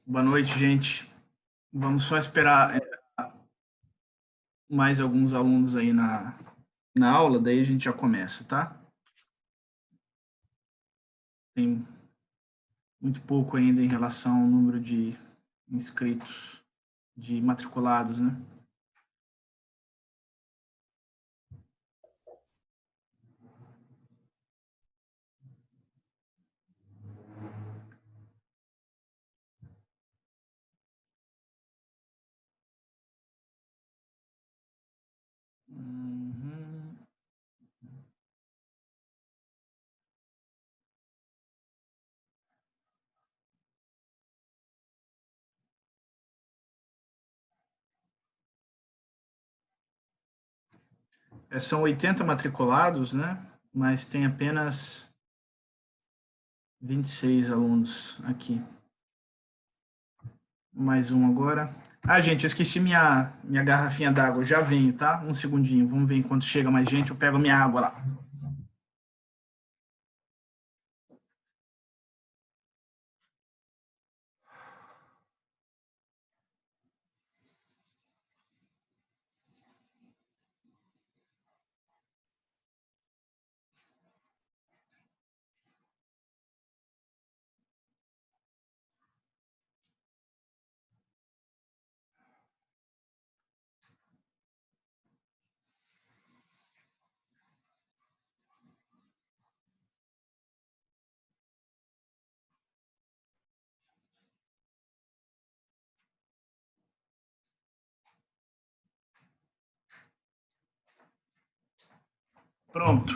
Boa noite, gente. Vamos só esperar mais alguns alunos aí na aula, daí a gente já começa, tá? Tem muito pouco ainda em relação ao número de inscritos, de matriculados, né? Uhum. São 80 matriculados, né? Mas tem apenas 26 alunos aqui. Mais um agora. Ah, gente, eu esqueci minha garrafinha d'água. Já venho, tá? Um segundinho. Vamos ver enquanto chega mais gente. Eu pego minha água lá. Pronto.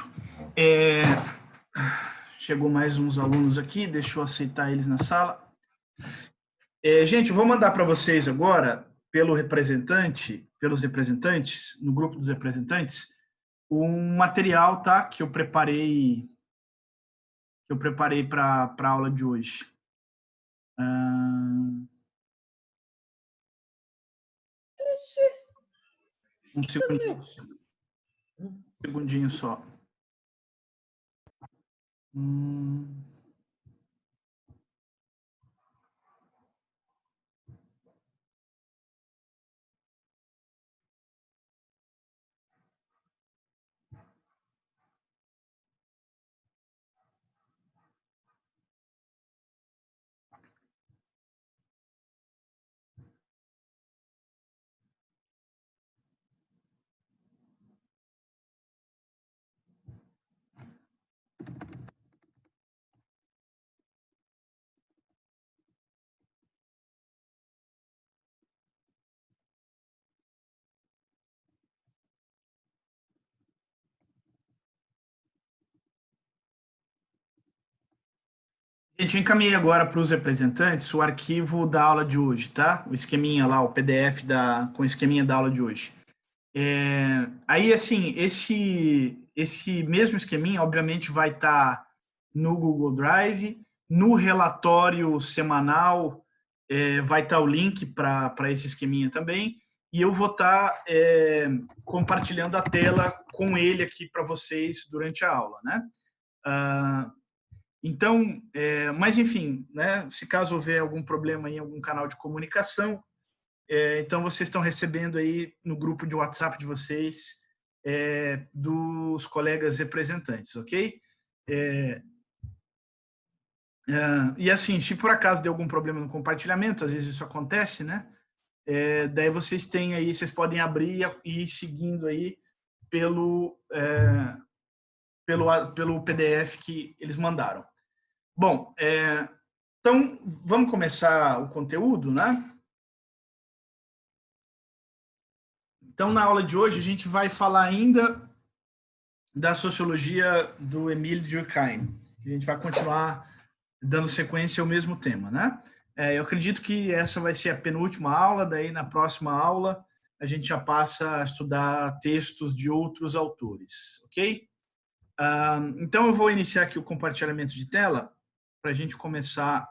Chegou mais uns alunos aqui, deixa eu aceitar eles na sala. Gente, eu vou mandar para vocês agora, pelos representantes, no grupo dos representantes, um material, tá? Que eu preparei para a aula de hoje. Um segundinho só. Gente, eu encaminhei agora para os representantes o arquivo da aula de hoje, tá? O esqueminha lá, o PDF com o esqueminha da aula de hoje. Aí, assim, esse mesmo esqueminha, obviamente, vai estar no Google Drive, no relatório semanal, vai estar o link para esse esqueminha também, e eu vou estar compartilhando a tela com ele aqui para vocês durante a aula, né? Então, mas enfim, né, se caso houver algum problema em algum canal de comunicação, então vocês estão recebendo aí no grupo de WhatsApp de vocês dos colegas representantes, ok? E assim, se por acaso der algum problema no compartilhamento, às vezes isso acontece, né? Daí vocês têm aí, vocês podem abrir e ir seguindo aí pelo PDF que eles mandaram. Bom, então vamos começar o conteúdo, né? Então, na aula de hoje, a gente vai falar ainda da sociologia do Émile Durkheim. A gente vai continuar dando sequência ao mesmo tema, né? Eu acredito que essa vai ser a penúltima aula, daí na próxima aula a gente já passa a estudar textos de outros autores, ok? Então eu vou iniciar aqui o compartilhamento de tela para a gente começar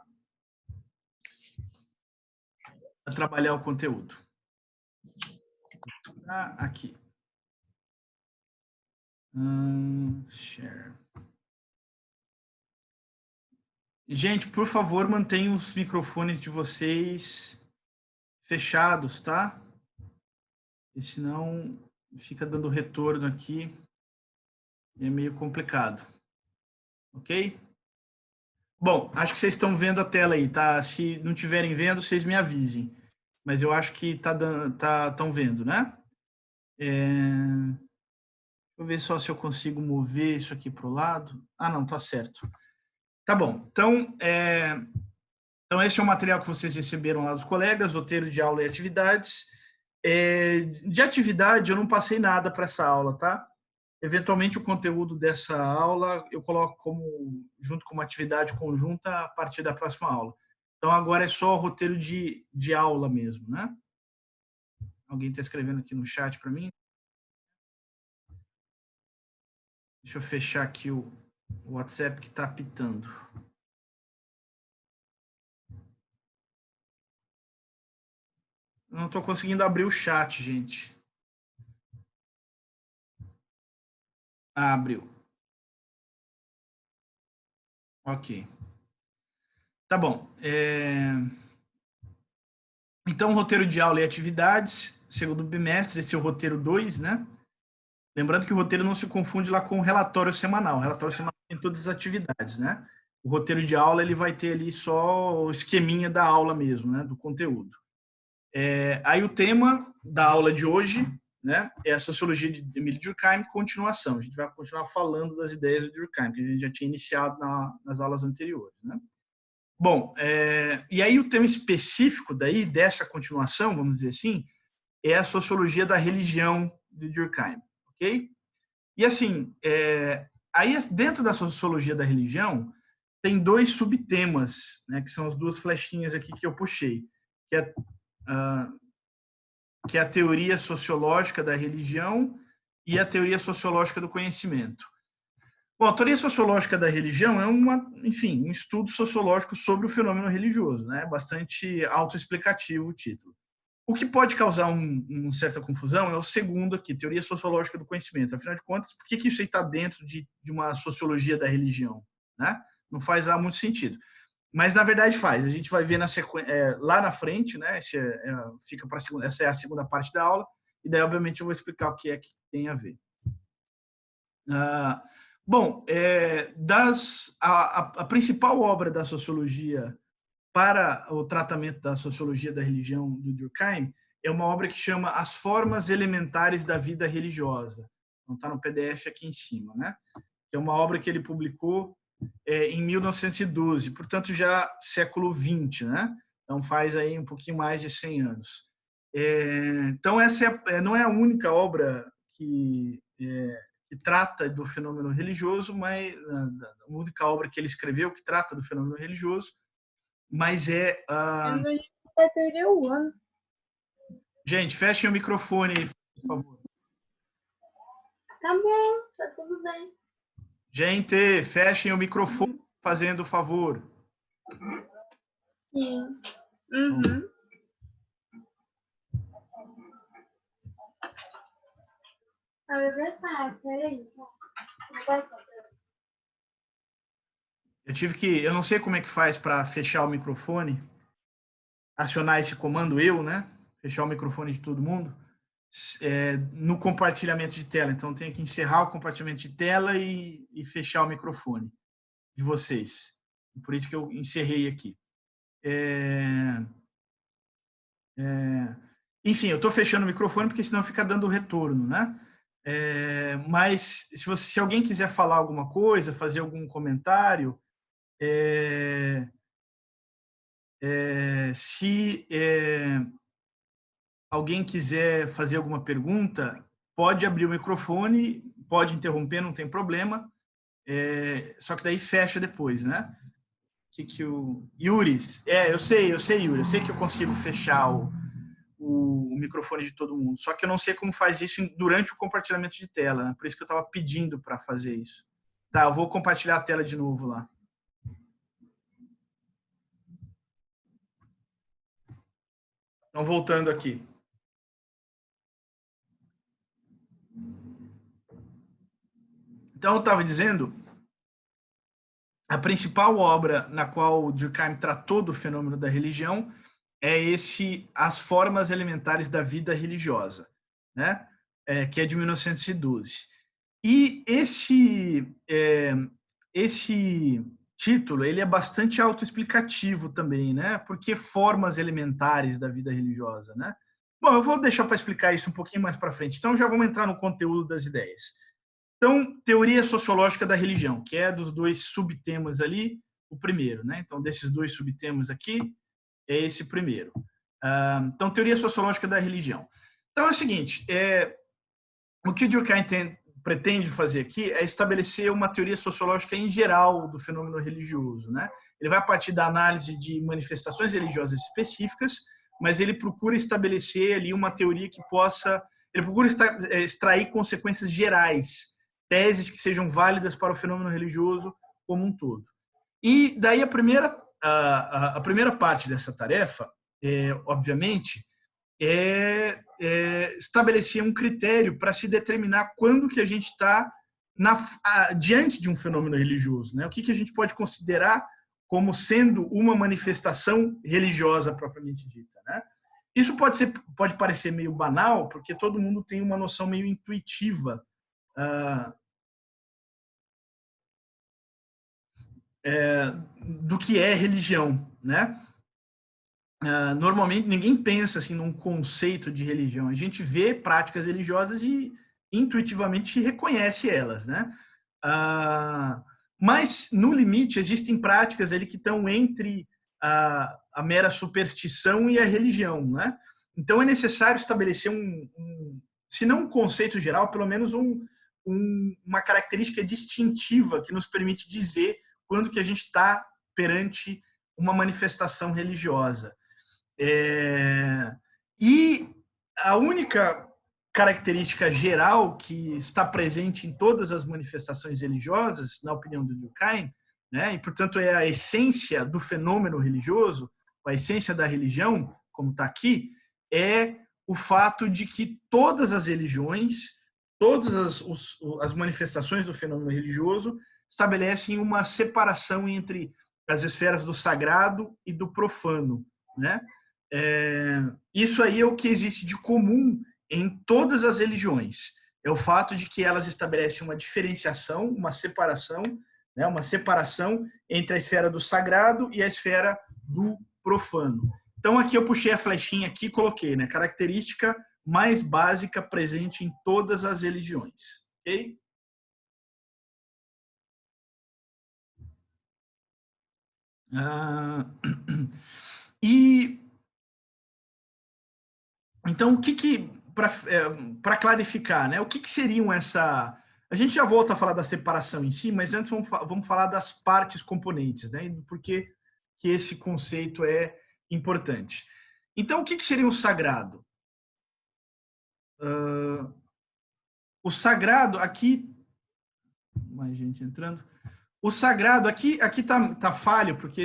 a trabalhar o conteúdo. Aqui. Share. Gente, por favor, mantenham os microfones de vocês fechados, tá? Porque senão fica dando retorno aqui e é meio complicado. Ok? Bom, acho que vocês estão vendo a tela aí, tá? Se não estiverem vendo, vocês me avisem. Mas eu acho que estão vendo, né? Deixa eu ver só se eu consigo mover isso aqui para o lado. Ah, não, tá certo. Tá bom. Então, esse é o material que vocês receberam lá dos colegas, roteiro de aula e atividades. De atividade, eu não passei nada para essa aula, tá? Eventualmente, o conteúdo dessa aula eu coloco junto com uma atividade conjunta a partir da próxima aula. Então, agora é só o roteiro de aula mesmo, né? Alguém está escrevendo aqui no chat para mim? Deixa eu fechar aqui o WhatsApp que está apitando. Eu não estou conseguindo abrir o chat, gente. Ah, abriu. Ok. Tá bom. Então, roteiro de aula e atividades, segundo bimestre, esse é o roteiro 2, né? Lembrando que o roteiro não se confunde lá com o relatório semanal. O relatório semanal tem todas as atividades, né? O roteiro de aula ele vai ter ali só o esqueminha da aula mesmo, né? Do conteúdo. Aí o tema da aula de hoje, né? É a sociologia de Emile Durkheim, continuação. A gente vai continuar falando das ideias de Durkheim, que a gente já tinha iniciado nas aulas anteriores, né? Bom, e aí o tema específico daí dessa continuação, vamos dizer assim, é a sociologia da religião de Durkheim, ok? E assim, aí dentro da sociologia da religião tem dois subtemas, né, que são as duas flechinhas aqui que eu puxei, que é, que é a teoria sociológica da religião e a teoria sociológica do conhecimento. Bom, a teoria sociológica da religião é enfim, um estudo sociológico sobre o fenômeno religioso, né? Bastante autoexplicativo o título. O que pode causar uma certa confusão é o segundo aqui, teoria sociológica do conhecimento. Afinal de contas, por que isso aí está dentro de uma sociologia da religião? Né? Não faz lá muito sentido. Mas, na verdade, faz. A gente vai ver lá na frente, né? Fica para essa é a segunda parte da aula, e daí, obviamente, eu vou explicar o que é que tem a ver. Bom, a principal obra da sociologia para o tratamento da sociologia da religião do Durkheim é uma obra que chama As Formas Elementares da Vida Religiosa. Então está no PDF aqui em cima, né? É uma obra que ele publicou em 1912, portanto já século XX, né? Então faz aí um pouquinho mais de 100 anos. Então essa não é a única obra que trata do fenômeno religioso, mas a única obra que ele escreveu que trata do fenômeno religioso, mas A gente vai perder o ano. Gente, fechem o microfone aí, por favor. Tá bom, tá tudo bem. Gente, fechem o microfone, fazendo o favor. Sim. Uhum. É verdade, peraí. Eu não sei como é que faz para fechar o microfone, acionar esse comando né? Fechar o microfone de todo mundo no compartilhamento de tela. Então, tenho que encerrar o compartilhamento de tela e fechar o microfone de vocês. Por isso que eu encerrei aqui. Enfim, eu estou fechando o microfone porque senão fica dando retorno, né? Mas se alguém quiser falar alguma coisa, fazer algum comentário, se alguém quiser fazer alguma pergunta, pode abrir o microfone, pode interromper, não tem problema. Só que daí fecha depois, né? Yuris, eu sei, Yuri, eu sei que eu consigo fechar o microfone de todo mundo. Só que eu não sei como faz isso durante o compartilhamento de tela, né? Por isso que eu estava pedindo para fazer isso. Tá, eu vou compartilhar a tela de novo lá. Então, voltando aqui. Então, eu estava dizendo, a principal obra na qual o Durkheim tratou do fenômeno da religião é As Formas Elementares da Vida Religiosa, né? Que é de 1912. E esse título ele é bastante autoexplicativo também, né? Porque formas elementares da vida religiosa, né? Bom, eu vou deixar para explicar isso um pouquinho mais para frente. Então, já vamos entrar no conteúdo das ideias. Então, teoria sociológica da religião, que é dos dois subtemas ali, o primeiro, né? Então, desses dois subtemas aqui, é esse primeiro. Então, teoria sociológica da religião. Então, é o seguinte, o que o Durkheim pretende fazer aqui é estabelecer uma teoria sociológica em geral do fenômeno religioso, né? Ele vai partir da análise de manifestações religiosas específicas, mas ele procura estabelecer ali uma teoria que possa, ele procura extrair consequências gerais, teses que sejam válidas para o fenômeno religioso como um todo. E daí a primeira parte dessa tarefa, obviamente, estabelecer um critério para se determinar quando que a gente está diante de um fenômeno religioso, né? O que a gente pode considerar como sendo uma manifestação religiosa propriamente dita, né? Isso pode parecer meio banal, porque todo mundo tem uma noção meio intuitiva do que é religião, né? Normalmente ninguém pensa assim num conceito de religião. A gente vê práticas religiosas e intuitivamente reconhece elas, né? Mas no limite existem práticas ali que estão entre a mera superstição e a religião, né? Então é necessário estabelecer se não um conceito geral, pelo menos uma característica distintiva que nos permite dizer quando que a gente está perante uma manifestação religiosa. E a única característica geral que está presente em todas as manifestações religiosas, na opinião do Durkheim, né, e portanto é a essência do fenômeno religioso, a essência da religião, como está aqui, é o fato de que todas as religiões, todas as manifestações do fenômeno religioso estabelecem uma separação entre as esferas do sagrado e do profano, né? Isso aí é o que existe de comum em todas as religiões. É o fato de que elas estabelecem uma diferenciação, uma separação, né, uma separação entre a esfera do sagrado e a esfera do profano. Então aqui eu puxei a flechinha aqui e coloquei, né, característica mais básica presente em todas as religiões. Ok? E então, o que para clarificar, né? O que seriam essa? A gente já volta a falar da separação em si, mas antes vamos falar das partes componentes, né? E por que esse conceito é importante. Então, o que seria o sagrado? O sagrado aqui, mais gente entrando. O sagrado aqui tá falho porque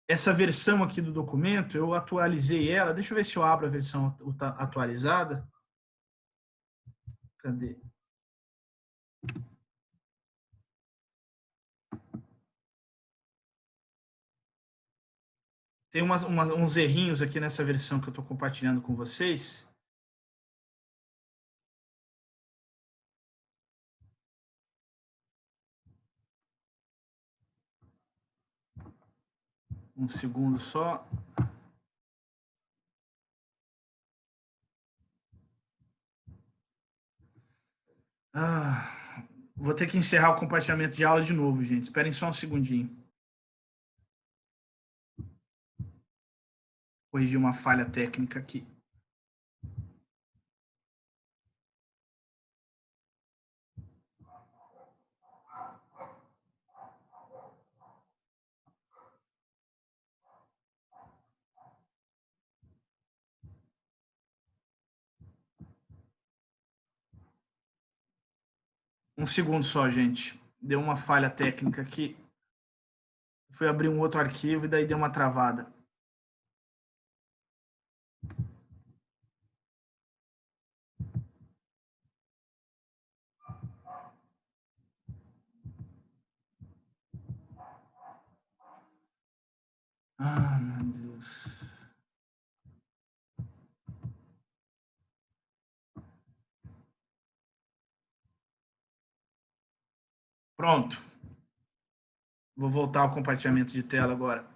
essa versão aqui do documento, eu atualizei ela. Deixa eu ver se eu abro a versão atualizada. Cadê? Tem uns errinhos aqui nessa versão que eu estou compartilhando com vocês. Um segundo só. Vou ter que encerrar o compartilhamento de aula de novo, gente. Esperem só um segundinho. Corrigir uma falha técnica aqui. Um segundo só, gente. Deu uma falha técnica aqui. Fui abrir um outro arquivo e daí deu uma travada. Ah, meu Deus. Pronto. Vou voltar ao compartilhamento de tela agora.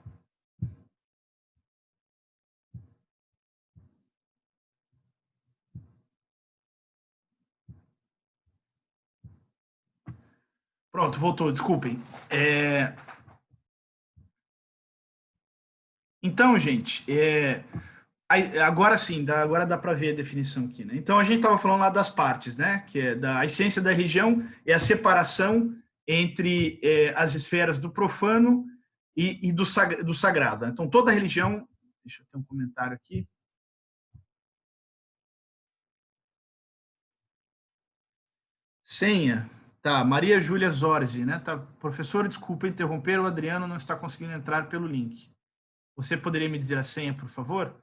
Pronto, voltou, desculpem. Então, gente, agora sim, agora dá para ver a definição aqui, né? Então, a gente estava falando lá das partes, né? Que é a essência da religião é a separação entre as esferas do profano e do sagrado. Então, toda religião... Deixa eu ter um comentário aqui. Senha. Tá, Maria Júlia Zorzi, né? Tá, professor, desculpa interromper, o Adriano não está conseguindo entrar pelo link. Você poderia me dizer a senha, por favor?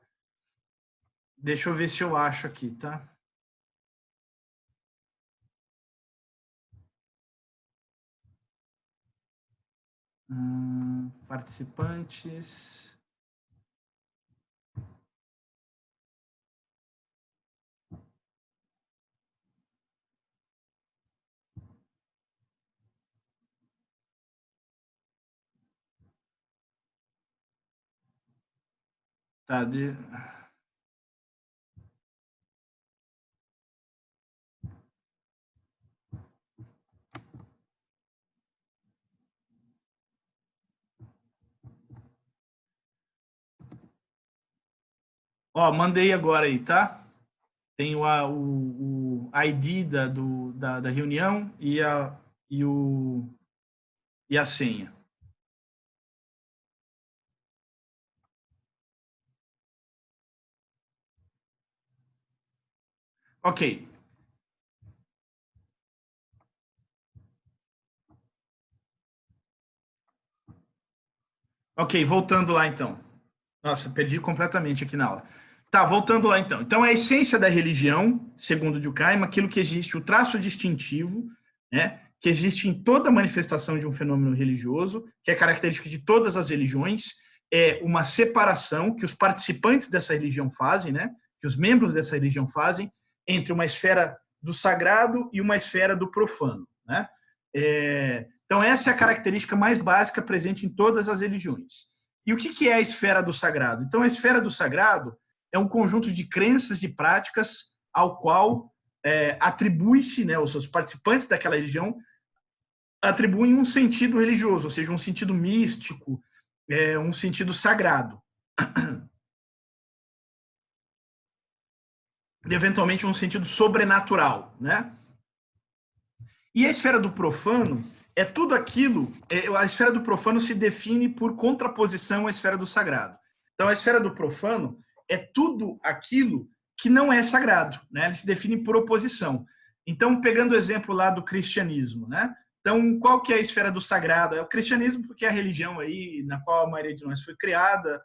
Deixa eu ver se eu acho aqui, tá? Participantes. Tá, Ó, mandei agora aí, tá? Tem o ID da reunião e a senha. Ok. Ok, voltando lá então. Nossa, perdi completamente aqui na aula. Tá, voltando lá então. Então, a essência da religião, segundo Durkheim, aquilo que existe, o traço distintivo, né, que existe em toda manifestação de um fenômeno religioso, que é característica de todas as religiões, é uma separação que os participantes dessa religião fazem, né, que os membros dessa religião fazem, entre uma esfera do sagrado e uma esfera do profano, né? Então, essa é a característica mais básica presente em todas as religiões. E o que é a esfera do sagrado? Então, a esfera do sagrado é um conjunto de crenças e práticas ao qual atribui-se, né, os seus participantes daquela religião atribuem um sentido religioso, ou seja, um sentido místico, um sentido sagrado. E, eventualmente, um sentido sobrenatural, né? E a esfera do profano é tudo aquilo... a esfera do profano se define por contraposição à esfera do sagrado. Então, a esfera do profano é tudo aquilo que não é sagrado, né? Ele se define por oposição. Então, pegando o exemplo lá do cristianismo, né? Então, qual que é a esfera do sagrado? É o cristianismo, porque é a religião aí na qual a maioria de nós foi criada.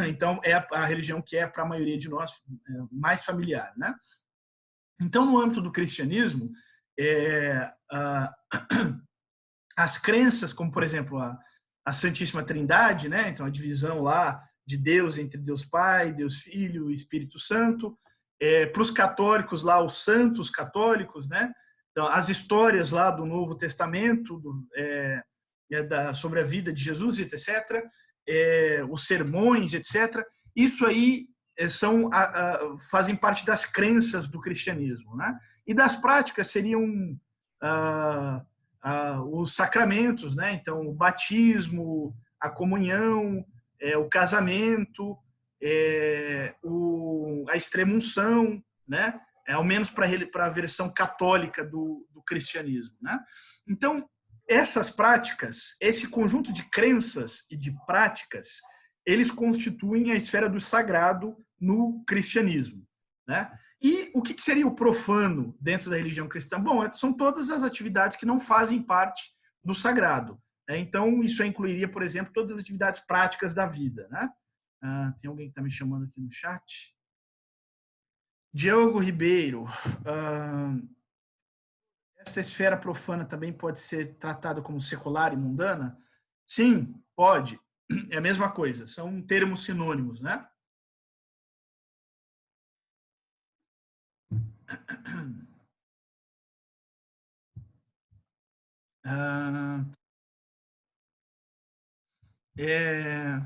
Então, é a religião que é para a maioria de nós mais familiar, né? Então, no âmbito do cristianismo, as crenças, como, por exemplo, a Santíssima Trindade, né? Então, a divisão lá de Deus entre Deus Pai, Deus Filho e Espírito Santo. Para os católicos lá, os santos católicos, né? Então, as histórias lá do Novo Testamento, sobre a vida de Jesus, etc., os sermões, etc., isso aí fazem parte das crenças do cristianismo, né? E das práticas seriam os sacramentos, né? Então, o batismo, a comunhão, o casamento, a extrema-unção, né? Ao menos para a versão católica do cristianismo, né? Então, essas práticas, esse conjunto de crenças e de práticas, eles constituem a esfera do sagrado no cristianismo, né? E o que seria o profano dentro da religião cristã? Bom, são todas as atividades que não fazem parte do sagrado. Então, isso incluiria, por exemplo, todas as atividades práticas da vida, né? Tem alguém que está me chamando aqui no chat? Diogo Ribeiro. Essa esfera profana também pode ser tratada como secular e mundana? Sim, pode. É a mesma coisa, são termos sinônimos, né? Ah, é...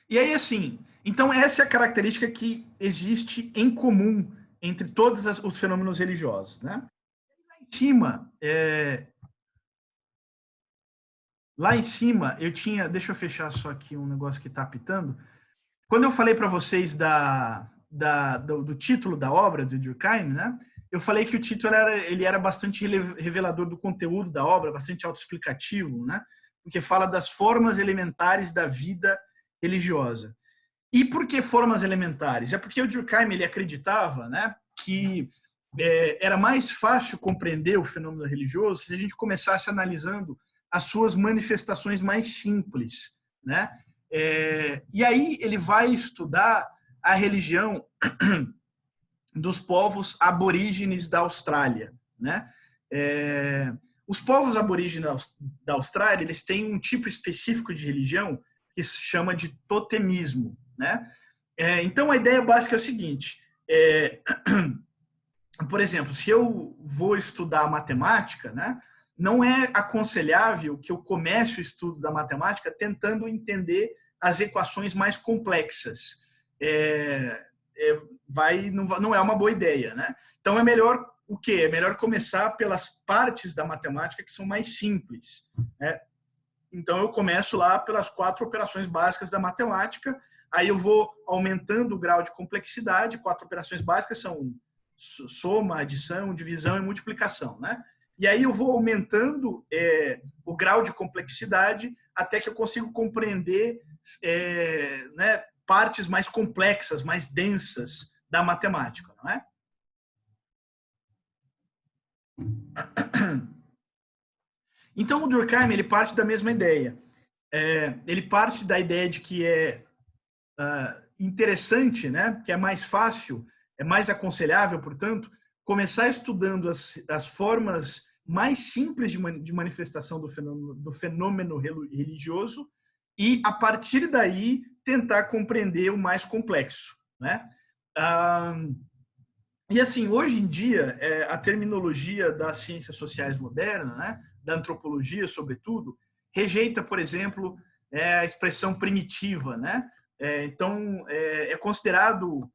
E aí, assim, então essa é a característica que existe em comum entre todos os fenômenos religiosos, né? Lá em cima, eu tinha, deixa eu fechar só aqui um negócio que está apitando. Quando eu falei para vocês do título da obra do Durkheim, né? Eu falei que o título ele era bastante revelador do conteúdo da obra, bastante autoexplicativo, né? Porque fala das formas elementares da vida religiosa. E por que formas elementares? É porque o Durkheim ele acreditava, né, que era mais fácil compreender o fenômeno religioso se a gente começasse analisando as suas manifestações mais simples, né? E aí ele vai estudar a religião dos povos aborígenes da Austrália, né? Os povos aborígenes da Austrália eles têm um tipo específico de religião que se chama de totemismo, né? Então a ideia básica é o seguinte: por exemplo, se eu vou estudar matemática, né? Não é aconselhável que eu comece o estudo da matemática tentando entender as equações mais complexas. Não é uma boa ideia, né? Então é melhor o quê? É melhor começar pelas partes da matemática que são mais simples, né? Então eu começo lá pelas 4 operações básicas da matemática, aí eu vou aumentando o grau de complexidade. 4 operações básicas são soma, adição, divisão e multiplicação, né? E aí eu vou aumentando o grau de complexidade até que eu consigo compreender né, partes mais complexas, mais densas da matemática, não é? Então o Durkheim ele parte da mesma ideia. Ele parte da ideia de que é interessante, né, que é mais fácil, é mais aconselhável, portanto, começar estudando as formas mais simples de manifestação do fenômeno religioso e, a partir daí, tentar compreender o mais complexo, né? E assim, hoje em dia, a terminologia das ciências sociais modernas, né, da antropologia, sobretudo, rejeita, por exemplo, a expressão primitiva, né? Então, é considerado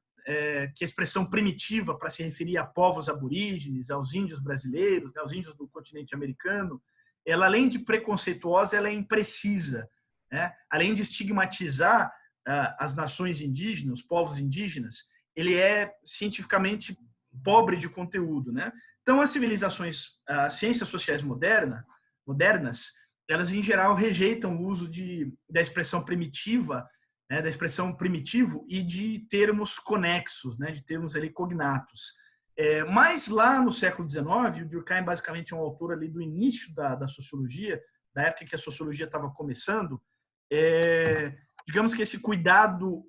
que a expressão primitiva, para se referir a povos aborígenes, aos índios brasileiros, né, aos índios do continente americano, ela, além de preconceituosa, ela é imprecisa, né? Além de estigmatizar as nações indígenas, os povos indígenas, ele é cientificamente pobre de conteúdo, né? Então, as civilizações, as ciências sociais modernas, elas em geral rejeitam o uso da expressão primitiva, né, da expressão primitivo e de termos conexos, né, de termos ali cognatos. Mas lá no século XIX, o Durkheim basicamente é um autor ali do início da sociologia, da época que a sociologia estava começando. Digamos que esse cuidado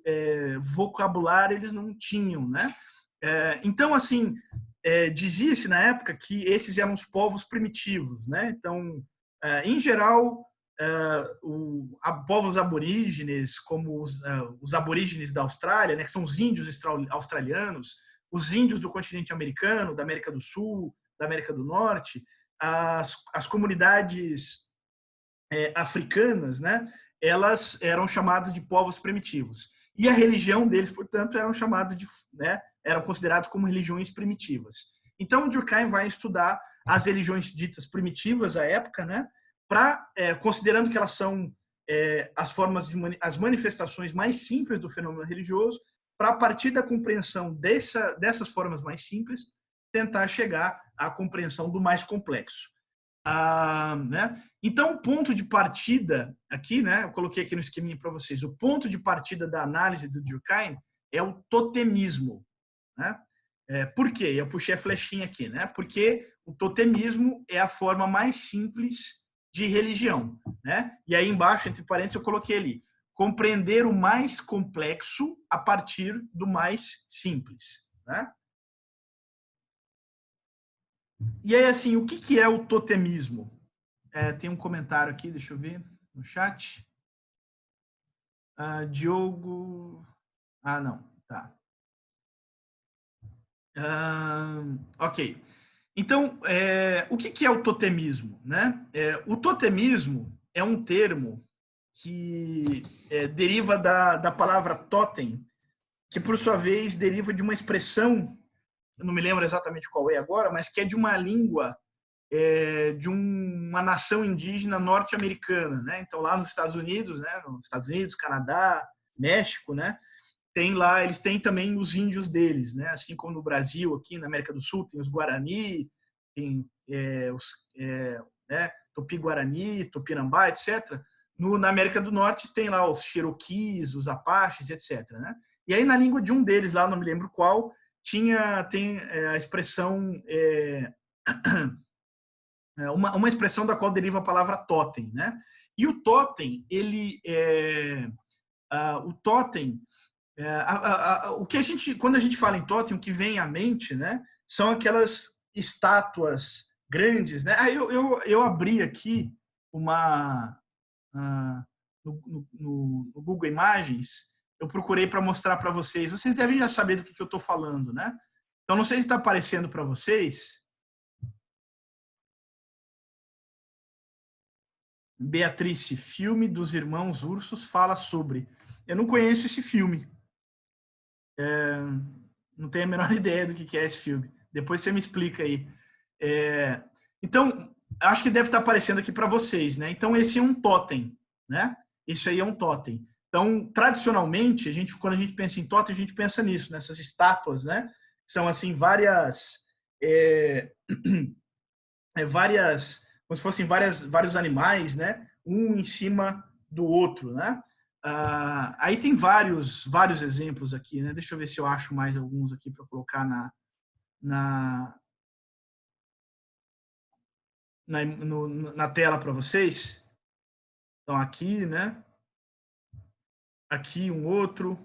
vocabular eles não tinham, né? Então, assim, dizia-se na época que esses eram os povos primitivos, né? Então, em geral, povos aborígenes, como os aborígenes da Austrália, né, que são os índios australianos, os índios do continente americano, da América do Sul, da América do Norte, as comunidades africanas, né, elas eram chamadas de povos primitivos. E a religião deles, portanto, eram considerados como religiões primitivas. Então, o Durkheim vai estudar as religiões ditas primitivas à época, né, considerando que elas são as manifestações mais simples do fenômeno religioso, para, a partir da compreensão dessas formas mais simples, tentar chegar à compreensão do mais complexo. Né? Então, o ponto de partida aqui, né, eu coloquei aqui no esqueminha para vocês, o ponto de partida da análise do Durkheim é o totemismo. Né? Por quê? Eu puxei a flechinha aqui, né? Porque o totemismo é a forma mais simples de religião. Né? E aí embaixo, entre parênteses, eu coloquei ali, compreender o mais complexo a partir do mais simples. Né? E aí, assim, o que é o totemismo? Tem um comentário aqui, deixa eu ver. no chat. Diogo... não, tá. Ok. Então, o que é o totemismo, né? O totemismo é um termo que deriva da palavra totem, que, por sua vez, deriva de uma expressão, eu não me lembro exatamente qual é agora, mas que é de uma língua de uma nação indígena norte-americana, né? Então, lá nos Estados Unidos, né? Nos Estados Unidos, Canadá, México, né? Tem lá, eles têm também os índios deles, né? Assim como no Brasil, aqui na América do Sul, tem os Guarani, tem né? Tupi-Guarani, Tupinambá, etc. Na América do Norte tem lá os Cherokees, os Apaches, etc. Né? E aí na língua de um deles lá, não me lembro qual, tem a expressão uma expressão da qual deriva a palavra totem, né? E o totem, o totem, o que quando a gente fala em totem, o que vem à mente, né, são aquelas estátuas grandes, né? Eu abri aqui no Google Imagens, eu procurei para mostrar para vocês. Vocês devem já saber do que eu estou falando, né? Então, não sei se está aparecendo para vocês. Beatrice, filme dos Irmãos Ursos fala sobre... Eu não conheço esse filme. Não tenho a menor ideia do que é esse filme. Depois você me explica aí. Então, acho que deve estar aparecendo aqui para vocês, né? Então, esse é um totem, né? Isso aí é um totem. Então, tradicionalmente, quando a gente pensa em totem, a gente pensa nisso, nessas estátuas, né? São, assim, várias... como se fossem vários animais, né? Um em cima do outro, né? Aí tem vários exemplos aqui, né? Deixa eu ver se eu acho mais alguns aqui para colocar na tela para vocês. Então, aqui, né? Aqui um outro.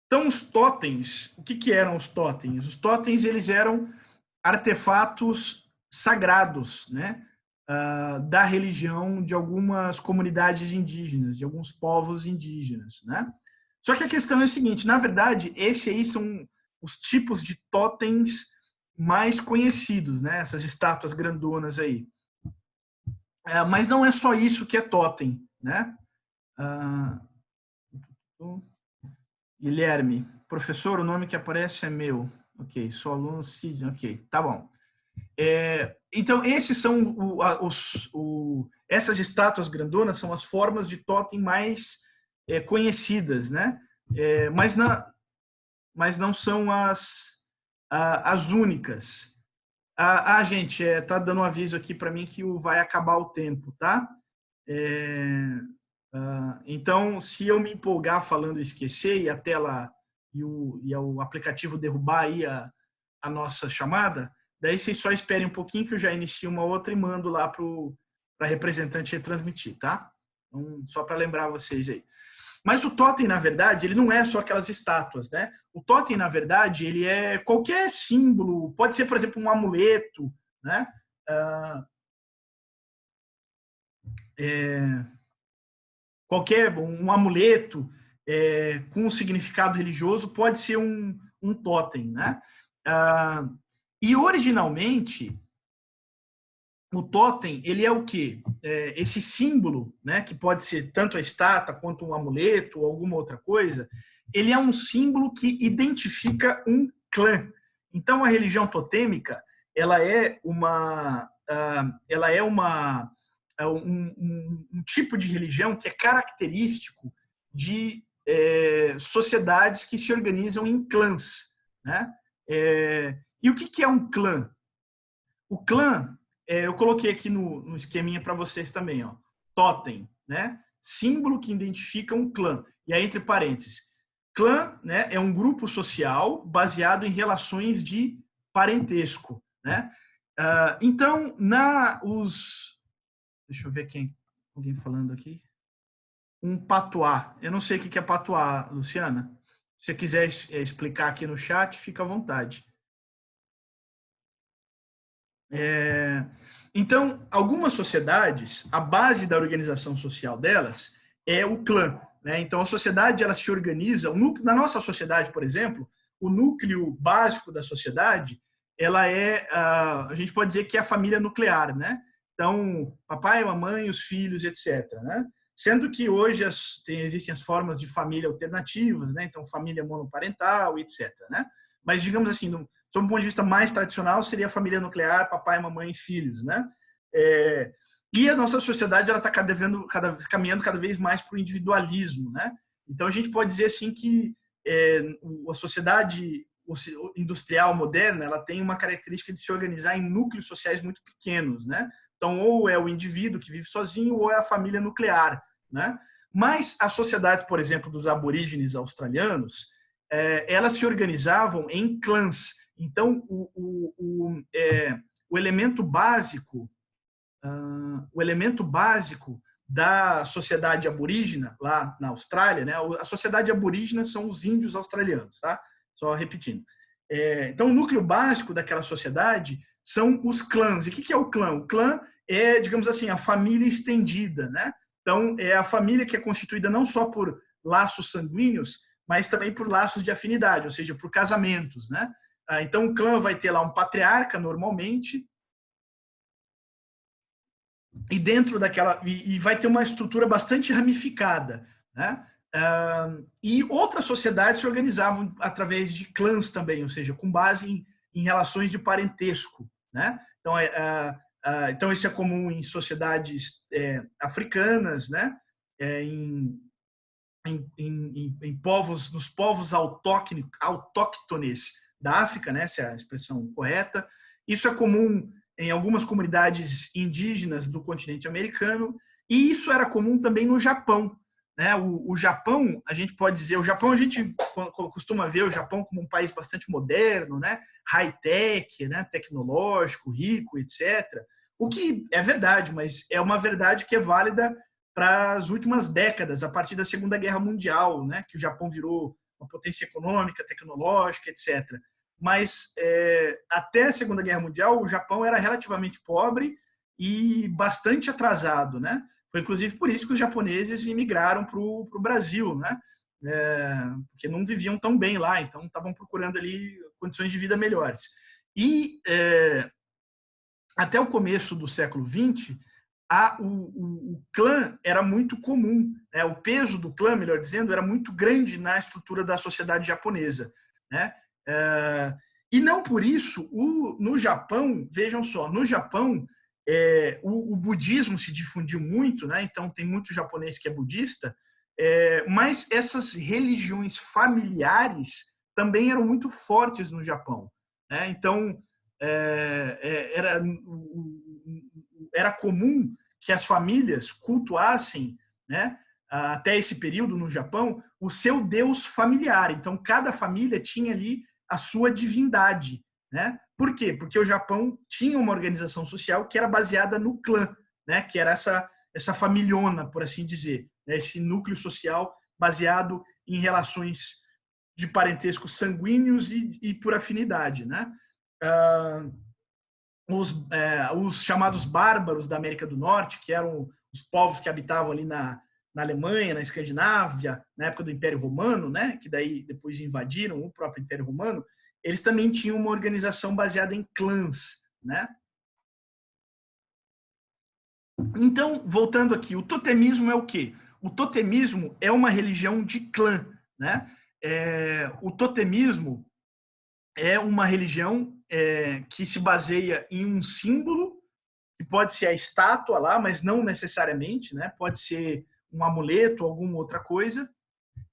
Então, os totens, o que eram os totens? Os totens, eles eram artefatos sagrados, né? Da religião de algumas comunidades indígenas, de alguns povos indígenas, né? Só que a questão é a seguinte, na verdade, esses aí são os tipos de totens mais conhecidos, né? Essas estátuas grandonas aí. Mas não é só isso que é totem, né? Guilherme, professor, o nome que aparece é meu. Ok, sou aluno Cid, ok, tá bom. Então, esses são essas estátuas grandonas são as formas de totem mais conhecidas, né? Mas não são as únicas. Gente, tá dando um aviso aqui para mim que vai acabar o tempo, tá? Então, se eu me empolgar falando e esquecer e a tela e o aplicativo derrubar aí a nossa chamada, daí vocês só esperem um pouquinho que eu já inicio uma outra e mando lá para a representante retransmitir, tá? Então, só para lembrar vocês aí. Mas o totem, na verdade, ele não é só aquelas estátuas, né? O totem, na verdade, ele é qualquer símbolo, pode ser, por exemplo, um amuleto, né? Qualquer um amuleto com um significado religioso pode ser um totem, né? E originalmente o totem, ele é o quê? Esse símbolo, né, que pode ser tanto a estátua quanto um amuleto ou alguma outra coisa, ele é um símbolo que identifica um clã. Então a religião totêmica, ela é um tipo de religião que é característico de sociedades que se organizam em clãs, né? E o que é um clã? O clã, eu coloquei aqui no esqueminha para vocês também, ó, totem, né? Símbolo que identifica um clã. E aí, entre parênteses, clã, né, é um grupo social baseado em relações de parentesco, né? Então, deixa eu ver alguém falando aqui. Um patuá. Eu não sei o que é patuá, Luciana. Se você quiser explicar aqui no chat, fica à vontade. Então, algumas sociedades, a base da organização social delas é o clã, né? Então, a sociedade ela se organiza. Na nossa sociedade, por exemplo, o núcleo básico da sociedade, ela é, a gente pode dizer que é a família nuclear, né? Então, papai, mamãe, os filhos, etc. Né? Sendo que hoje existem as formas de família alternativas, né? Então, família monoparental, etc. Né? Mas, digamos assim, sob um ponto de vista mais tradicional, seria a família nuclear, papai, mamãe e filhos, né? E a nossa sociedade ela está caminhando cada vez mais para o individualismo, né? Então a gente pode dizer assim que a sociedade industrial moderna ela tem uma característica de se organizar em núcleos sociais muito pequenos, né? Então ou é o indivíduo que vive sozinho ou é a família nuclear, né? Mas a sociedade, por exemplo, dos aborígenes australianos, elas se organizavam em clãs. Então, o elemento básico da sociedade aborígena lá na Austrália, né? A sociedade aborígena são os índios australianos, tá? Só repetindo. Então, o núcleo básico daquela sociedade são os clãs. E o que é o clã? O clã é, digamos assim, a família estendida, né? Então, é a família que é constituída não só por laços sanguíneos, mas também por laços de afinidade, ou seja, por casamentos, né? Então, o clã vai ter lá um patriarca, normalmente, e dentro daquela e vai ter uma estrutura bastante ramificada, né? E outras sociedades se organizavam através de clãs também, ou seja, com base em relações de parentesco, né? Então isso é comum em sociedades africanas, né? Em povos, nos povos autóctones da África, né? Essa é a expressão correta. Isso é comum em algumas comunidades indígenas do continente americano, e isso era comum também no Japão. Né? O Japão, a gente pode dizer, o Japão a gente costuma ver o Japão como um país bastante moderno, né? High-tech, né? Tecnológico, rico, etc. O que é verdade, mas é uma verdade que é válida para as últimas décadas, a partir da Segunda Guerra Mundial, né? Que o Japão virou uma potência econômica, tecnológica, etc. Mas até a Segunda Guerra Mundial, o Japão era relativamente pobre e bastante atrasado, né? Foi inclusive por isso que os japoneses imigraram para o Brasil, né? Porque não viviam tão bem lá, então estavam procurando ali condições de vida melhores. E até o começo do século XX, o clã era muito comum, né? O peso do clã, melhor dizendo, era muito grande na estrutura da sociedade japonesa, né? E não por isso, no Japão, vejam só, no Japão, o budismo se difundiu muito, né? Então tem muito japonês que é budista, mas essas religiões familiares também eram muito fortes no Japão, né? Então era comum que as famílias cultuassem, né? Até esse período no Japão, o seu deus familiar. Então cada família tinha ali a sua divindade, né? Por quê? Porque o Japão tinha uma organização social que era baseada no clã, né? Que era essa familhona, por assim dizer, né? Esse núcleo social baseado em relações de parentesco sanguíneos e por afinidade, né? Os chamados bárbaros da América do Norte, que eram os povos que habitavam ali na Alemanha, na Escandinávia, na época do Império Romano, né, que daí depois invadiram o próprio Império Romano, eles também tinham uma organização baseada em clãs, né? Então, voltando aqui, o totemismo é o quê? O totemismo é uma religião de clã, né? O totemismo é uma religião que se baseia em um símbolo, que pode ser a estátua lá, mas não necessariamente, né? Pode ser um amuleto, alguma outra coisa.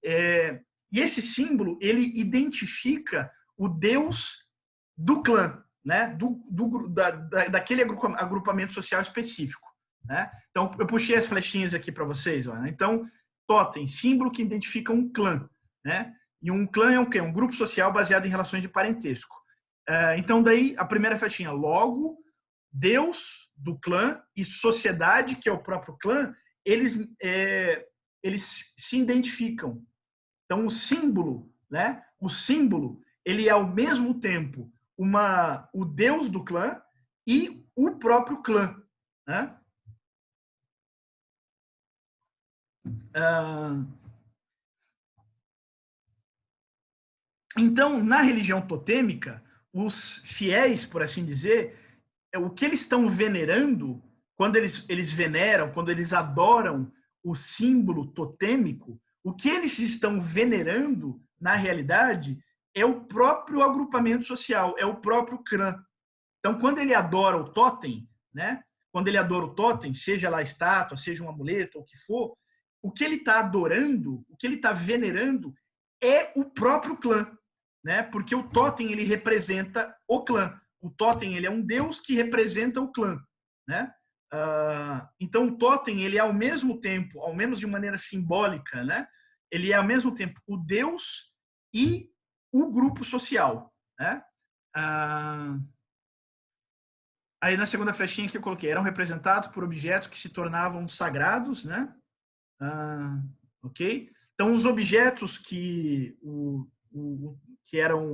E esse símbolo, ele identifica o Deus do clã, né? Daquele agrupamento social específico. Né? Então, eu puxei as flechinhas aqui para vocês. Ó, né? Então, totem, símbolo que identifica um clã. Né? E um clã é o quê? Um grupo social baseado em relações de parentesco. Então, daí, a primeira flechinha, logo, Deus do clã e sociedade, que é o próprio clã, eles se identificam. Então, o símbolo, né? O símbolo, ele é ao mesmo tempo o Deus do clã e o próprio clã, né? Então, na religião totêmica, os fiéis, por assim dizer, o que eles estão venerando, quando eles veneram, quando eles adoram o símbolo totêmico, o que eles estão venerando, na realidade, é o próprio agrupamento social, é o próprio clã. Então, quando ele adora o totem, né? Quando ele adora o totem, seja lá a estátua, seja um amuleto, ou o que for, o que ele está adorando, o que ele está venerando é o próprio clã, né? Porque o totem ele representa o clã. O totem ele é um deus que representa o clã, né? Então o totem ele é ao mesmo tempo, ao menos de maneira simbólica, né? Ele é ao mesmo tempo o deus e o grupo social, né? Aí na segunda flechinha que eu coloquei, eram representados por objetos que se tornavam sagrados, né? Ok? Então os objetos que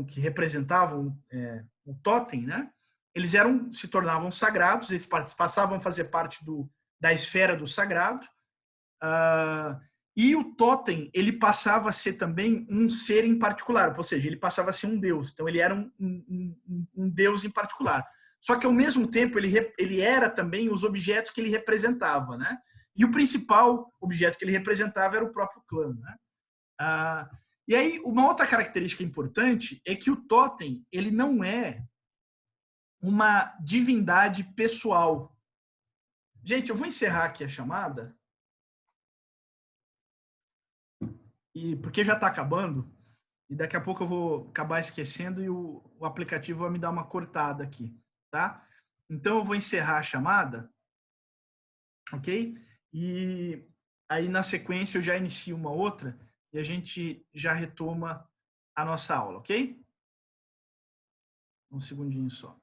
que representavam o totem, né? Eles se tornavam sagrados, eles passavam a fazer parte da esfera do sagrado. E o totem ele passava a ser também um ser em particular, ou seja, ele passava a ser um deus. Então ele era um deus em particular. Só que ao mesmo tempo ele era também os objetos que ele representava, né? E o principal objeto que ele representava era o próprio clã, né? E aí uma outra característica importante é que o totem ele não é uma divindade pessoal. Gente, eu vou encerrar aqui a chamada. Porque já está acabando, e daqui a pouco eu vou acabar esquecendo e o aplicativo vai me dar uma cortada aqui, tá? Então eu vou encerrar a chamada, ok? E aí na sequência eu já inicio uma outra e a gente já retoma a nossa aula, ok? Um segundinho só.